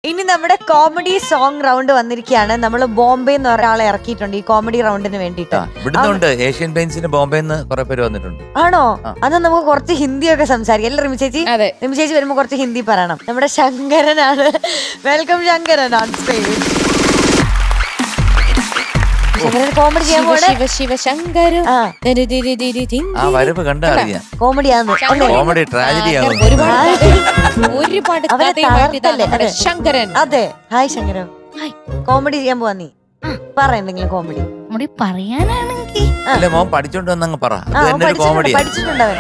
ഇനി നമ്മുടെ comedy song round വന്നിരിക്കുകയാണ്. നമ്മൾ ബോംബെ എന്ന് ഒരാളെ ഇറക്കിയിട്ടുണ്ട് ഈ കോമഡി റൗണ്ടിന് വേണ്ടിട്ട്. ഇവിടുന്നുണ്ട് ഏഷ്യൻ പെയിന്റ്സിന് ബോംബെന്ന് കുറെ പേര് വന്നിട്ടുണ്ട്. ആണോ? അന്ന് നമുക്ക് കുറച്ച് ഹിന്ദിയൊക്കെ സംസാരിക്കാം അല്ലേ റിമി ചേച്ചി? റിമി ചേച്ചി വരുമ്പോ കുറച്ച് ഹിന്ദി പറയണം. നമ്മുടെ ശങ്കരനാണ്. Welcome Shankaran on stage. Comedy ചെയ്യാൻ പോലെ വരവ് കണ്ടറിയാം. കോമഡിയാന്ന് കോമഡി ട്രാജഡി ആകും. ശങ്കരൻ. അതെ, ഹായ് ശങ്കരൻ. കോമഡി ചെയ്യാൻ പോവാ നീ. പറ എന്തെങ്കിലും കോമഡി. പറയാനാണെങ്കിൽ അല്ലെ മോൻ പഠിച്ചോണ്ട് വന്നങ്ങ് പറ. കോമഡി പഠിച്ചിട്ടുണ്ട് അവൻ.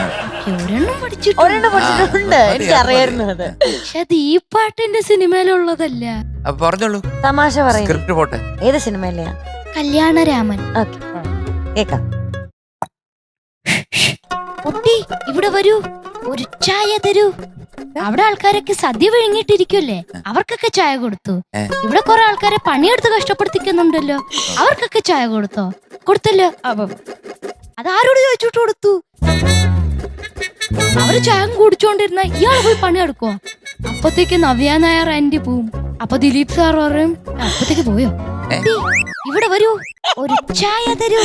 ഒരെണ്ണം ഒരെണ്ണം പഠിച്ചിട്ടുണ്ട്. എനിക്കറിയായിരുന്നു അത്. പക്ഷെ അത് ഈ പാട്ടിന്റെ സിനിമയിലുള്ളതല്ല. അപ്പൊ പറഞ്ഞോളൂ. തമാശ പറയും. സ്ക്രിപ്റ്റ് പോട്ടെ. ഏത് സിനിമയിലെയാ? കല്യാണരാമൻ. ഓക്കെ, കേക്കാം. കുട്ടി ഇവിടെ വരൂ, ഒരു ചായ തരൂ. അവിടെ ആൾക്കാരൊക്കെ സദ്യ വിഴുങ്ങിട്ടിരിക്കുമല്ലേ, അവർക്കൊക്കെ ചായ കൊടുത്തു. ഇവിടെ കുറെ ആൾക്കാരെ പണിയെടുത്ത് കഷ്ടപ്പെടുത്തിക്കുന്നുണ്ടല്ലോ, അവർക്കൊക്കെ ചായ കൊടുത്തോ? കൊടുത്തല്ലോ. അതാരോട് ചോദിച്ചിട്ട് കൊടുത്തു? അവര് ചായ കുടിച്ചോണ്ടിരുന്ന ഇയാൾ പോയി പണിയെടുക്കുവോ? അപ്പത്തേക്ക് നവ്യ നായർ ആന്റി പോവും. അപ്പൊ ദിലീപ് സാർ പറയും അപ്പത്തേക്ക് പോയോ? ഇവിടെ വരൂ, ഒരു ചായ തരൂ.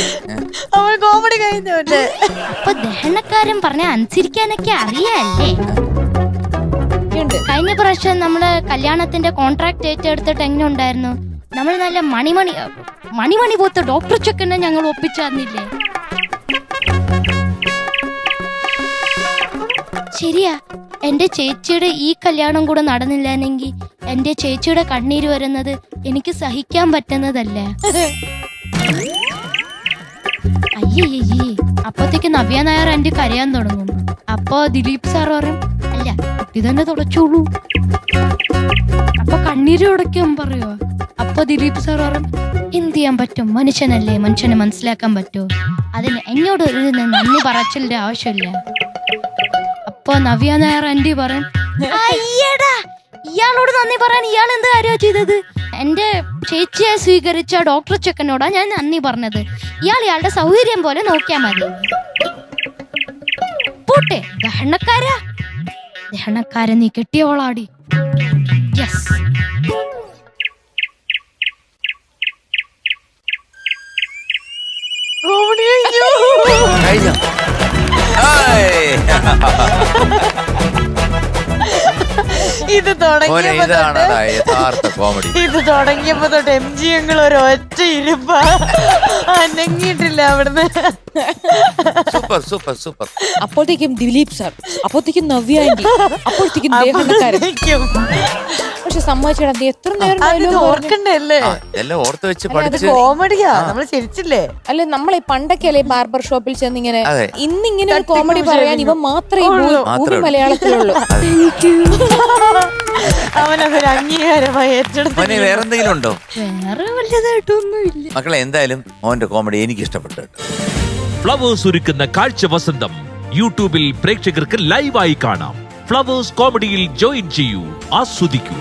അവൻ കോമഡി കഴിഞ്ഞോണ്ട്. അപ്പൊ ദഹനക്കാരൻ പറഞ്ഞ അനുസരിക്കാനൊക്കെ അറിയാല്ലേ. കഴിഞ്ഞ പ്രാവശ്യം നമ്മള് കല്യാണത്തിന്റെ കോൺട്രാക്ട് ഏറ്റെടുത്തിട്ട് എങ്ങനെ ഉണ്ടായിരുന്നു? നമ്മൾ നല്ല മണിമണി പോത്ത ഡോക്ടർ ചെക്കനെ ഞങ്ങൾ ഒപ്പിച്ചു തന്നില്ലേ? ശരിയാ, എന്റെ ചേച്ചിയുടെ ഈ കല്യാണം കൂടെ നടന്നില്ലാന്നെങ്കിൽ എന്റെ ചേച്ചിയുടെ കണ്ണീര് വരുന്നത് എനിക്ക് സഹിക്കാൻ പറ്റുന്നതല്ല. അയ്യേ, അപ്പത്തേക്ക് നവ്യ നായർ ആന്റി കരയാൻ തുടങ്ങും. അപ്പൊ ദിലീപ് സാർ പറയും അല്ല കുട്ടി തന്നെ തുടച്ചോളൂ. അപ്പൊ കണ്ണീര് തുടയ്ക്കാൻ പറയോ? അപ്പൊ ദിലീപ് സാർ പറയും എന്ത് ചെയ്യാൻ പറ്റും, മനുഷ്യനല്ലേ, മനുഷ്യനെ മനസ്സിലാക്കാൻ പറ്റുമോ? അതിന് എന്നോട് ഒരു നന്ദി പറച്ചിലിന്റെ ആവശ്യമില്ല. അപ്പൊ നവ്യ നായർ ആന്റി പറയും അയ്യടാ, ഇയാളോട് നന്ദി പറയാൻ ഇയാൾ എന്ത് കാര്യമാണ് ചെയ്തത്? എന്റെ ചേച്ചിയെ സ്വീകരിച്ച ഡോക്ടർ ചെക്കനോടാ ഞാൻ നന്ദി പറഞ്ഞത്. ഇയാളുടെ സൗകര്യം പോലെ നോക്കിയാ മതി. പോട്ടെ, ദഹനക്കാരെ നീ കെട്ടിയോളാടി. യെസ്. കോമഡി ഇത് തുടങ്ങിയപ്പോ തൊട്ട് MG ഞങ്ങൾ ഒരു ഒറ്റ ഇരുപ്പ അനങ്ങിയിട്ടില്ല അവിടുന്ന്. Super super super. അപ്പോഴത്തേക്കും ദിലീപ് സാർ, അപ്പോഴത്തേക്കും നവ്യ ആന്റി, അപ്പോഴത്തേക്കും പക്ഷെ സമ്മതിച്ചേടാ എത്ര നേരം ഓർക്കണ്ടല്ലേ? എല്ലാം ഓർത്ത് വെച്ച് കോമഡിയാ, നമ്മള് ചിരിച്ചില്ലേ? അല്ല, നമ്മളെ പണ്ടൊക്കെ അല്ലേ ബാർബർ ഷോപ്പിൽ ചെന്ന് ഇങ്ങനെ ഇന്നിങ്ങനെ ഒരു കോമഡി പറയാൻ ഇവ മാത്രമേ മലയാളത്തിലുള്ളൂ. അവനതൊരു അംഗീകാരമായി ഏറ്റെടുത്തു. വേറെന്തെങ്കിലും ഉണ്ടോ? വേറെ വലുതായിട്ടൊന്നുമില്ല മക്കളെ. എന്തായാലും മോന്റെ കോമഡി എനിക്ക് ഇഷ്ടപ്പെട്ടു. ഫ്ലവേഴ്സ് ഒരുക്കുന്ന കാഴ്ച വസന്തം യൂട്യൂബിൽ പ്രേക്ഷകർക്ക് ലൈവായി കാണാം. ഫ്ലവേഴ്സ് കോമഡിയിൽ ജോയിൻ ചെയ്യൂ, ആസ്വദിക്കൂ.